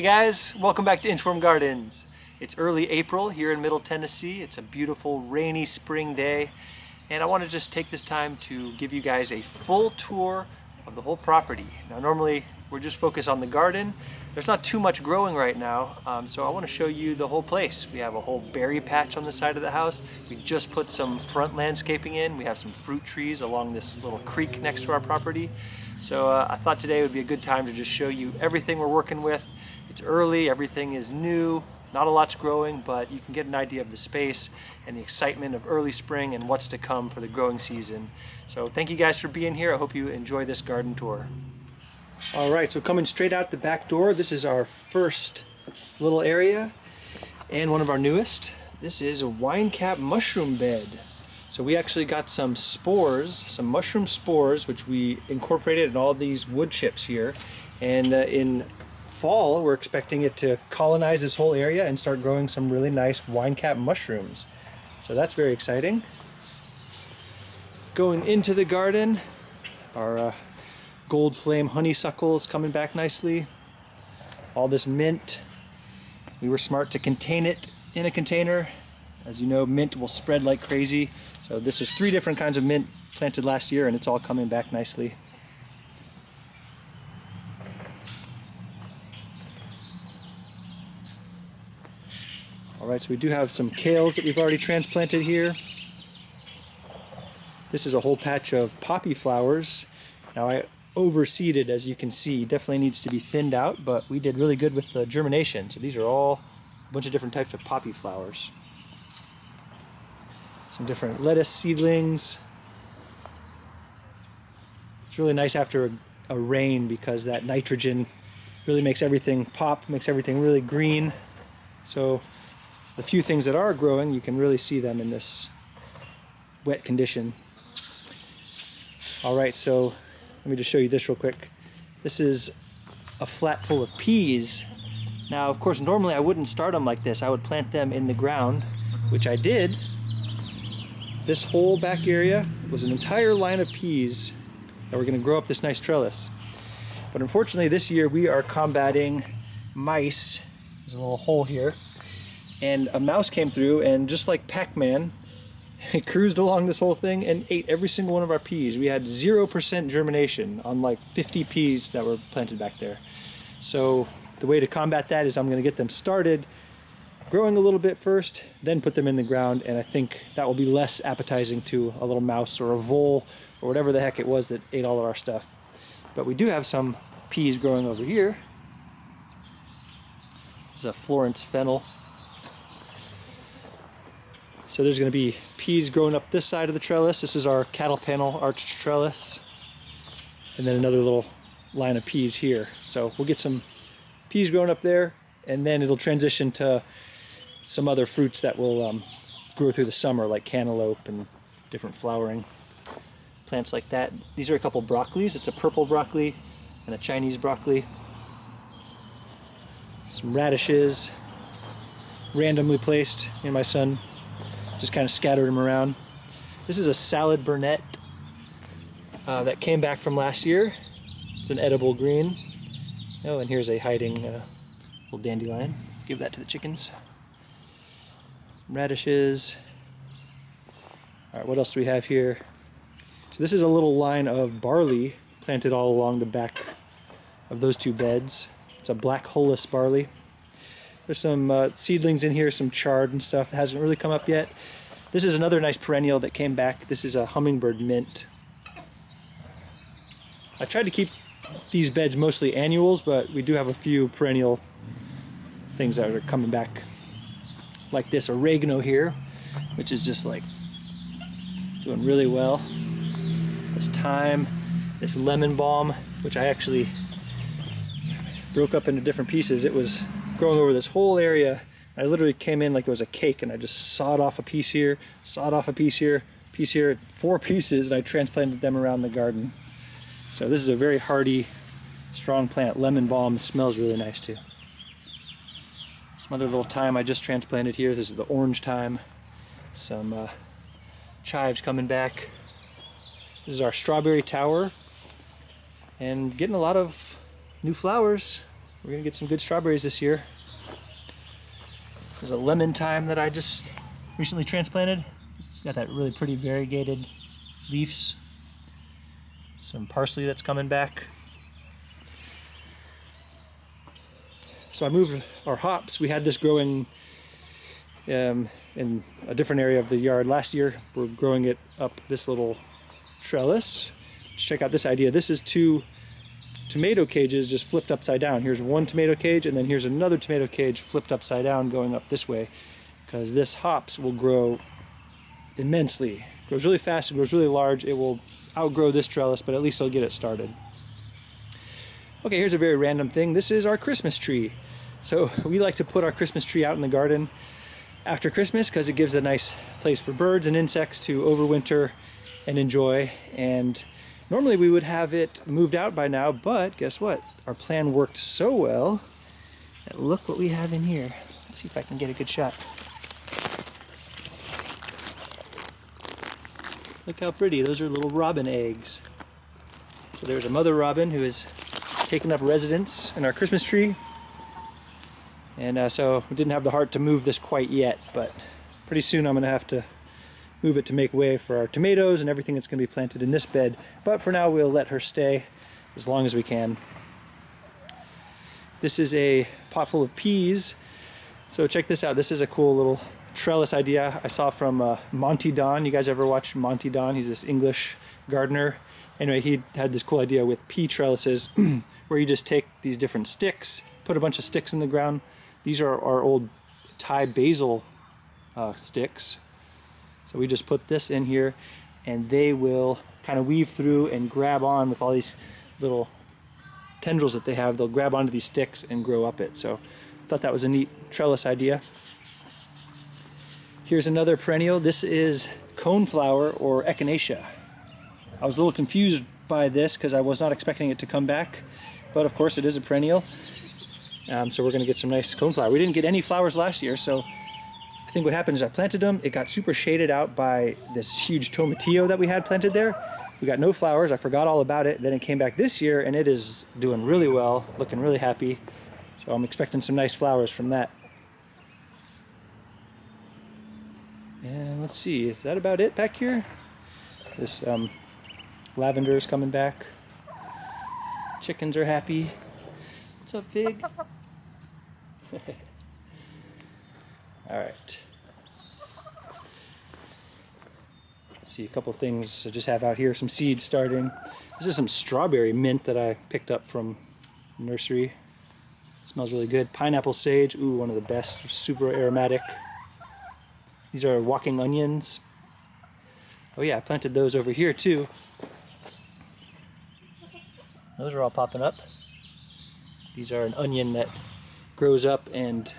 Hey guys, welcome back to Inchworm Gardens. It's early April here in Middle Tennessee. It's a beautiful rainy spring day, and I want to just take this time to give you guys a full tour of the whole property. Now normally we're just focused on the garden. There's not too much growing right now, so I want to show you the whole place. We have a whole berry patch on the side of the house. We just put some front landscaping in. We have some fruit trees along this little creek next to our property. So I thought today would be a good time to just show you everything we're working with. It's early, everything is new, not a lot's growing, but you can get an idea of the space and the excitement of early spring and what's to come for the growing season. So thank you guys for being here. I hope you enjoy this garden tour. All right, so coming straight out the back door, this is our first little area and one of our newest. This is a wine cap mushroom bed. So we actually got some spores, some mushroom spores, which we incorporated in all these wood chips here. And in fall, we're expecting it to colonize this whole area and start growing some really nice wine cap mushrooms. So that's very exciting. Going into the garden, our gold flame honeysuckles coming back nicely. All this mint. We were smart to contain it in a container. As you know, mint will spread like crazy. So this is 3 different kinds of mint planted last year, and it's all coming back nicely. All right, so we do have some kales that we've already transplanted here. This is a whole patch of poppy flowers. Now I overseeded, as you can see. Definitely needs to be thinned out, but we did really good with the germination. So these are all a bunch of different types of poppy flowers. Some different lettuce seedlings. It's really nice after a rain because that nitrogen really makes everything pop, makes everything really green. So the few things that are growing, you can really see them in this wet condition. All right, so let me just show you this real quick. This is a flat full of peas. Now, of course, normally I wouldn't start them like this. I would plant them in the ground, which I did. This whole back area was an entire line of peas that were going to grow up this nice trellis. But unfortunately, this year we are combating mice. There's a little hole here. And a mouse came through, and just like Pac-Man, it cruised along this whole thing and ate every single one of our peas. We had 0% germination on like 50 peas that were planted back there. So the way to combat that is I'm going to get them started growing a little bit first, then put them in the ground, and I think that will be less appetizing to a little mouse or a vole or whatever the heck it was that ate all of our stuff. But we do have some peas growing over here. This is a Florence fennel. So there's going to be peas growing up this side of the trellis. This is our cattle panel arched trellis. And then another little line of peas here. So we'll get some peas growing up there, and then it'll transition to some other fruits that will grow through the summer, like cantaloupe and different flowering plants like that. These are a couple broccolis. It's a purple broccoli and a Chinese broccoli. Some radishes, randomly placed. Me and my son just kind of scattered them around. This is a salad burnet that came back from last year. It's an edible green. Oh, and here's a hiding little dandelion. Give that to the chickens. Some radishes. All right, what else do we have here? So this is a little line of barley planted all along the back of those 2 beds. It's a black hullus barley. There's some seedlings in here, some chard and stuff that hasn't really come up yet. This is another nice perennial that came back. This is a hummingbird mint. I tried to keep these beds mostly annuals, but we do have a few perennial things that are coming back. Like this oregano here, which is just like doing really well. This thyme, this lemon balm, which I actually broke up into different pieces. It was growing over this whole area. I literally came in like it was a cake, and I just sawed off a piece here, sawed off a piece here, 4 pieces, and I transplanted them around the garden. So this is a very hardy, strong plant. Lemon balm smells really nice too. Some other little thyme I just transplanted here. This is the orange thyme. Some chives coming back. This is our strawberry tower, and getting a lot of new flowers. we're gonna get some good strawberries this year. This is a lemon thyme that I just recently transplanted. It's got that really pretty variegated leaves. Some parsley that's coming back. So I moved our hops. We had this growing in a different area of the yard last year. We're growing it up this little trellis. Check out this idea. This is 2 tomato cages just flipped upside down. Here's one tomato cage, and then here's another tomato cage flipped upside down going up this way, because this hops will grow immensely. It grows really fast, it grows really large. It will outgrow this trellis, but at least it'll get it started. Okay, here's a very random thing. This is our Christmas tree. So we like to put our Christmas tree out in the garden after Christmas because it gives a nice place for birds and insects to overwinter and enjoy. And normally we would have it moved out by now, but guess what? Our plan worked so well that look what we have in here. Let's see if I can get a good shot. Look how pretty, those are little robin eggs. So there's a mother robin who has taken up residence in our Christmas tree. And so we didn't have the heart to move this quite yet, but pretty soon I'm gonna have to move it to make way for our tomatoes and everything that's going to be planted in this bed. But for now, we'll let her stay as long as we can. This is a pot full of peas. So check this out. This is a cool little trellis idea I saw from Monty Don. You guys ever watch Monty Don? He's this English gardener. Anyway, he had this cool idea with pea trellises where you just take these different sticks, put a bunch of sticks in the ground. These are our old Thai basil sticks. So we just put this in here and they will kind of weave through and grab on with all these little tendrils that they have. They'll grab onto these sticks and grow up it. So I thought that was a neat trellis idea. Here's another perennial. This is coneflower or echinacea. I was a little confused by this because I was not expecting it to come back, but of course it is a perennial. So we're going to get some nice coneflower. We didn't get any flowers last year, so I think what happened is I planted them, it got super shaded out by this huge tomatillo that we had planted there. We got no flowers, I forgot all about it. Then it came back this year and it is doing really well, looking really happy. So I'm expecting some nice flowers from that. And let's see, is that about it back here? This lavender is coming back. Chickens are happy. What's up, Fig? All right. Let's see a couple things I just have out here. Some seeds starting. This is some strawberry mint that I picked up from nursery. It smells really good. Pineapple sage. Ooh, one of the best. Super aromatic. These are walking onions. Oh yeah, I planted those over here too. Those are all popping up. These are an onion that grows up and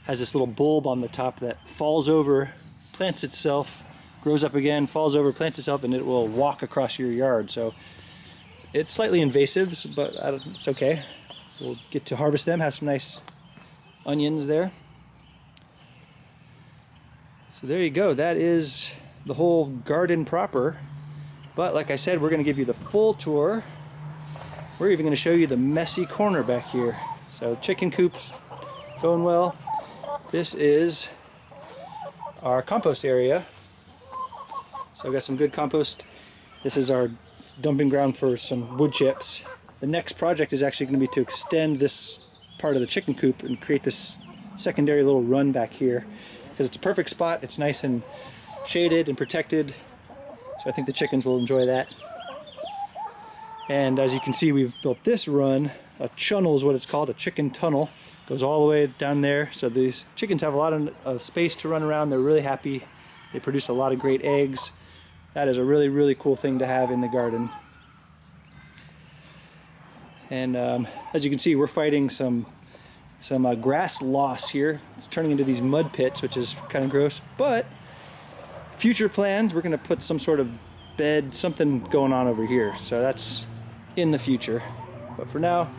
has this little bulb on the top that falls over, plants itself, grows up again, falls over, plants itself, and it will walk across your yard. So it's slightly invasive, but it's okay. We'll get to harvest them, have some nice onions there. So there you go. That is the whole garden proper. But like I said, we're going to give you the full tour. We're even going to show you the messy corner back here. So chicken coops going well. This is our compost area. So I've got some good compost. This is our dumping ground for some wood chips. The next project is actually going to be to extend this part of the chicken coop and create this secondary little run back here, because it's a perfect spot. It's nice and shaded and protected. So I think the chickens will enjoy that. And as you can see, we've built this run. A chunnel is what it's called, a chicken tunnel. Goes all the way down there. So these chickens have a lot of space to run around. They're really happy. They produce a lot of great eggs. That is a really, really cool thing to have in the garden. And as you can see, we're fighting some grass loss here. It's turning into these mud pits, which is kind of gross. But future plans, we're going to put some sort of bed, something going on over here. So that's in the future. But for now,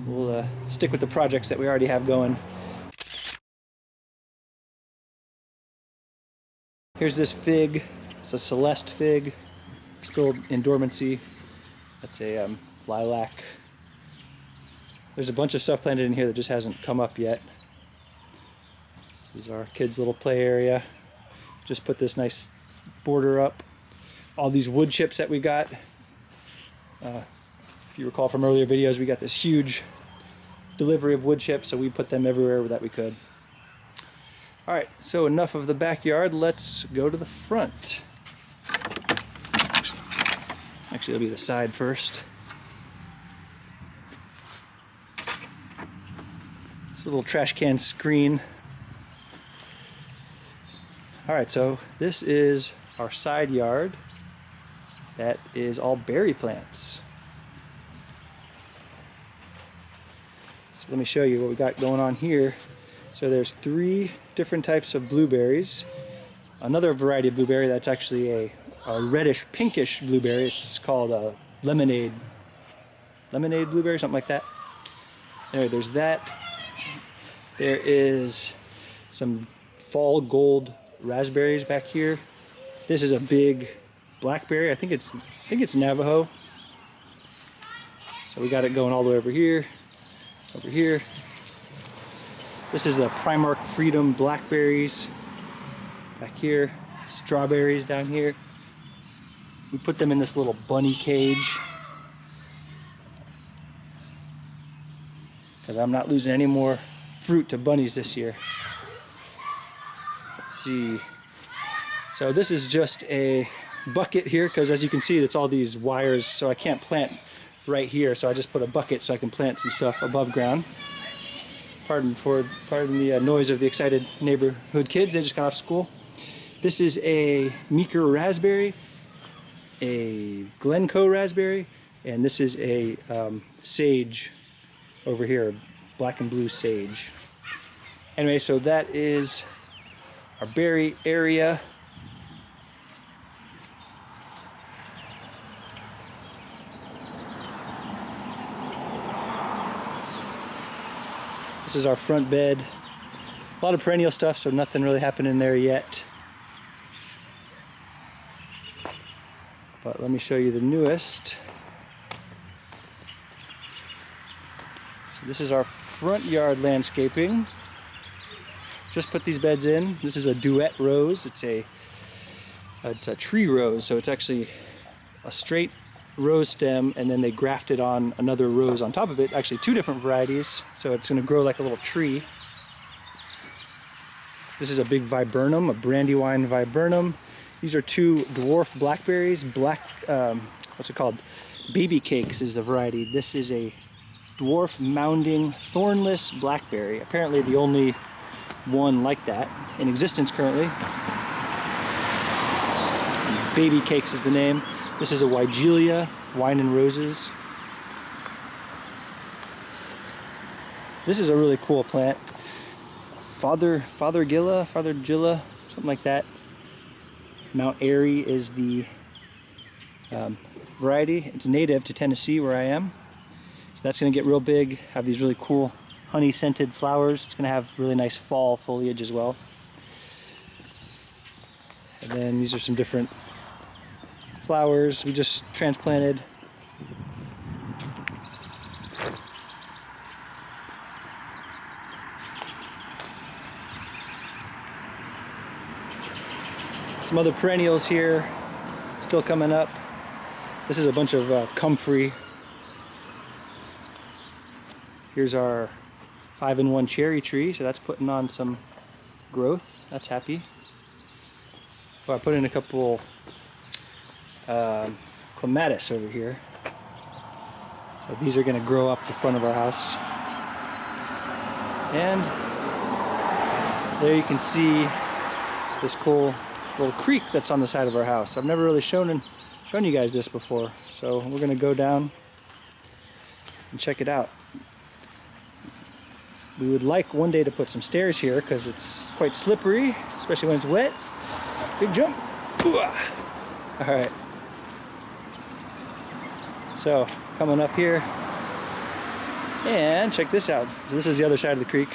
we'll stick with the projects that we already have going. Here's this fig. It's a Celeste fig, still in dormancy. That's a lilac There's a bunch of stuff planted in here that just hasn't come up yet. This is our kids' little play area. Just put this nice border up. All these wood chips that we got. If you recall from earlier videos, we got this huge delivery of wood chips, so we put them everywhere that we could. All right, so enough of the backyard. Let's go to the front. Actually, it'll be the side first. It's a little trash can screen. All right, so this is our side yard. That is all berry plants. So let me show you what we got going on here. So there's 3 different types of blueberries. Another variety of blueberry that's actually a reddish pinkish blueberry. It's called a lemonade blueberry, something like that. Anyway, there's that. There is some fall gold raspberries back here. This is a big blackberry. I think it's Navajo. So we got it going all the way over here. This is the Primark Freedom blackberries back here. Strawberries down here. We put them in this little bunny cage because I'm not losing any more fruit to bunnies this year. Let's see. So this is just a bucket here because, as you can see, it's all these wires, so I can't plant right here, so I just put a bucket so I can plant some stuff above ground. Pardon the noise of the excited neighborhood kids. They just got off school. This is a Meeker raspberry, a Glencoe raspberry, and this is a sage over here, black and blue sage. Anyway, so that is our berry area. This is our front bed. A lot of perennial stuff, so nothing really happened in there yet. But let me show you the newest. So this is our front yard landscaping. Just put these beds in. This is a duet rose. It's a tree rose, so it's actually a straight rose stem, and then they grafted on another rose on top of it. Actually 2 different varieties, so it's going to grow like a little tree. This is a big viburnum, a brandywine viburnum. These are 2 dwarf blackberries. What's it called? Baby Cakes is a variety. This is a dwarf mounding thornless blackberry. Apparently the only one like that in existence currently. Baby Cakes is the name. This is a Weigelia, wine and roses. This is a really cool plant. Fathergilla, something like that. Mount Airy is the variety. It's native to Tennessee where I am. So that's going to get real big, have these really cool honey scented flowers. It's going to have really nice fall foliage as well. And then these are some different flowers we just transplanted. Some other perennials here still coming up. This is a bunch of comfrey. Here's our 5-in-1 cherry tree, so that's putting on some growth. That's happy. So I put in a couple clematis over here. So these are going to grow up the front of our house. And there you can see this cool little creek that's on the side of our house. I've never really shown you guys this before, so we're going to go down and check it out. We would like one day to put some stairs here because it's quite slippery, especially when it's wet. Big jump. All right. So coming up here, and check this out. So this is the other side of the creek.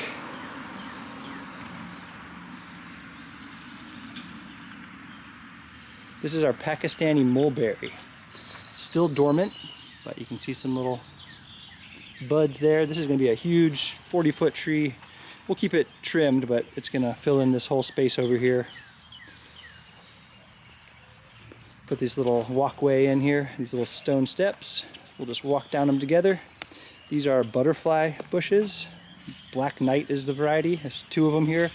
This is our Pakistani mulberry. Still dormant, but you can see some little buds there. This is going to be a huge 40-foot tree. We'll keep it trimmed, but it's going to fill in this whole space over here. Put this little walkway in here, these little stone steps. We'll just walk down them together. These are butterfly bushes. Black Knight is the variety. There's 2 of them here.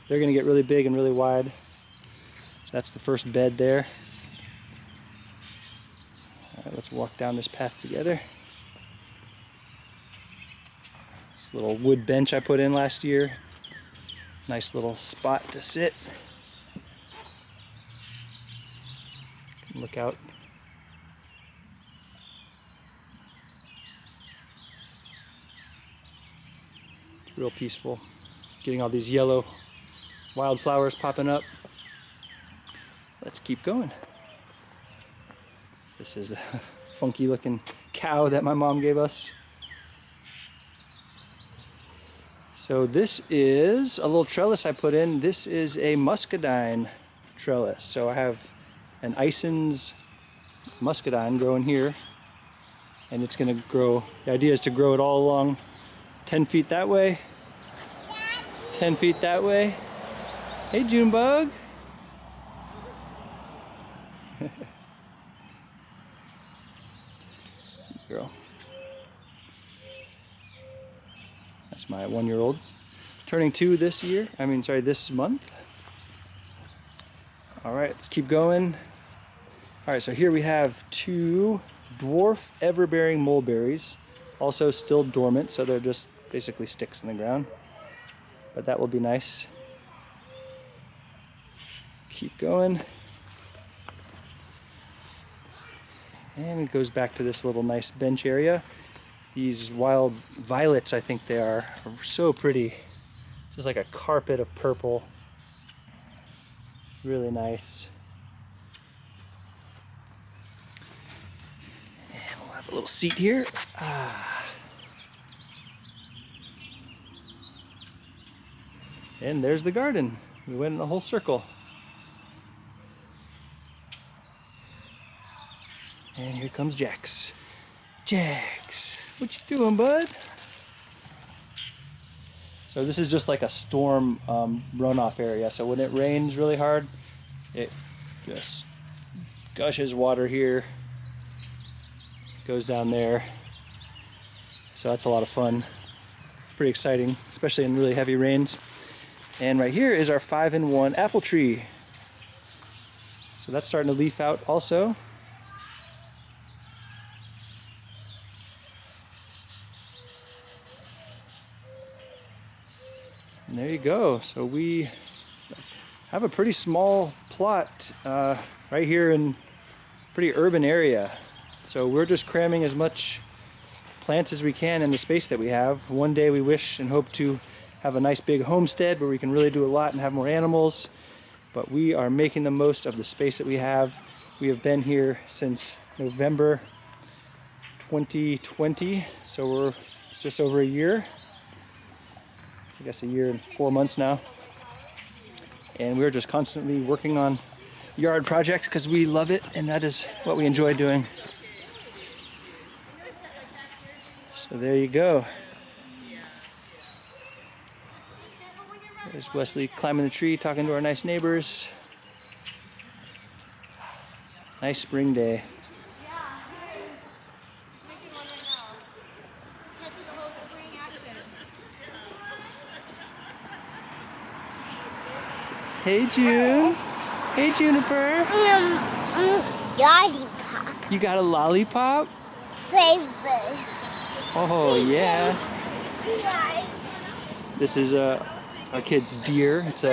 They're going to get really big and really wide. So that's the first bed there. All right, let's walk down this path together. This little wood bench I put in last year. Nice little spot to sit. Look out. It's real peaceful. Getting all these yellow wildflowers popping up. Let's keep going. This is a funky looking cow that my mom gave us. So this is a little trellis I put in. This is a muscadine trellis. So I have an Ison's muscadine growing here, and it's going to grow. The idea is to grow it all along 10 feet that way, 10 feet that way. Hey, Junebug. Girl. That's my 1-year-old. Turning 2 this month. All right, let's keep going. All right, so here we have 2 dwarf ever-bearing mulberries, also still dormant, so they're just basically sticks in the ground. But that will be nice. Keep going. And it goes back to this little nice bench area. These wild violets, I think they are so pretty. It's just like a carpet of purple. Really nice. And we'll have a little seat here. And there's the garden. We went in a whole circle. And here comes Jax. Jax, what you doing, bud? So this is just like a storm runoff area. So when it rains really hard, it just gushes water here, goes down there. So that's a lot of fun. Pretty exciting, especially in really heavy rains. And right here is our 5-in-1 apple tree. So that's starting to leaf out also. And there you go. So we have a pretty small plot right here in a pretty urban area. So we're just cramming as much plants as we can in the space that we have. One day we wish and hope to have a nice big homestead where we can really do a lot and have more animals. But we are making the most of the space that we have. We have been here since November 2020. So it's just over a year. I guess a year and 4 months now. And we're just constantly working on yard projects because we love it and that is what we enjoy doing. So there you go. There's Wesley climbing the tree, talking to our nice neighbors. Nice spring day. Hey, June. Hey, Juniper. Lollipop. You got a lollipop? Favorite. Oh, yeah. This is our kid's deer. It's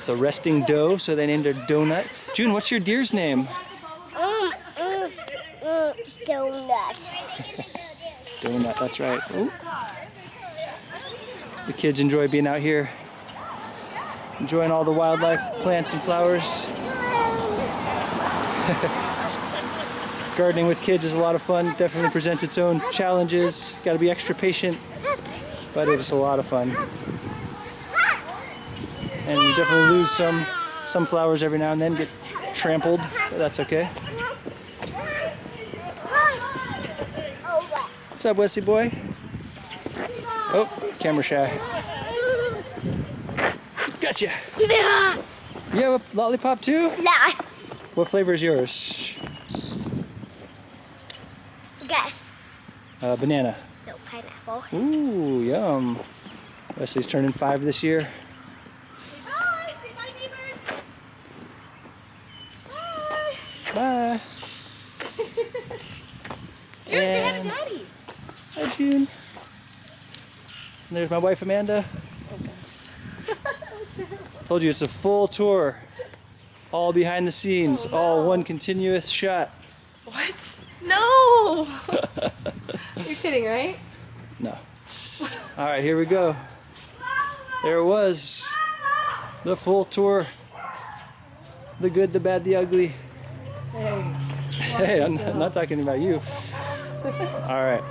a resting doe, so they named her Donut. June, what's your deer's name? Donut. Donut, that's right. Ooh. The kids enjoy being out here, enjoying all the wildlife, plants and flowers. Gardening with kids is a lot of fun. Definitely presents its own challenges. Got to be extra patient, but it's a lot of fun. And you definitely lose some flowers every now and then, get trampled, but that's okay. What's up, Wesley boy? Oh, camera shy. Gotcha. You have a lollipop too? Yeah. What flavor is yours? Guess. Banana. No, pineapple. Ooh, yum. Wesley's turning 5 this year. Say bye! Say bye, neighbors! Bye! Bye. June, say hi to Daddy! Hi, June. And there's my wife, Amanda. Told you it's a full tour. All behind the scenes. Oh, no. All one continuous shot. What? No! You're kidding, right? No. All right, here we go. There it was. The full tour. The good, the bad, the ugly. Hey. Hey, I'm not talking about you. All right.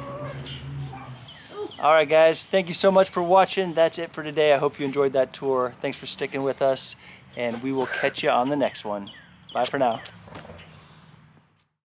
All right, guys. Thank you so much for watching. That's it for today. I hope you enjoyed that tour. Thanks for sticking with us, and we will catch you on the next one. Bye for now.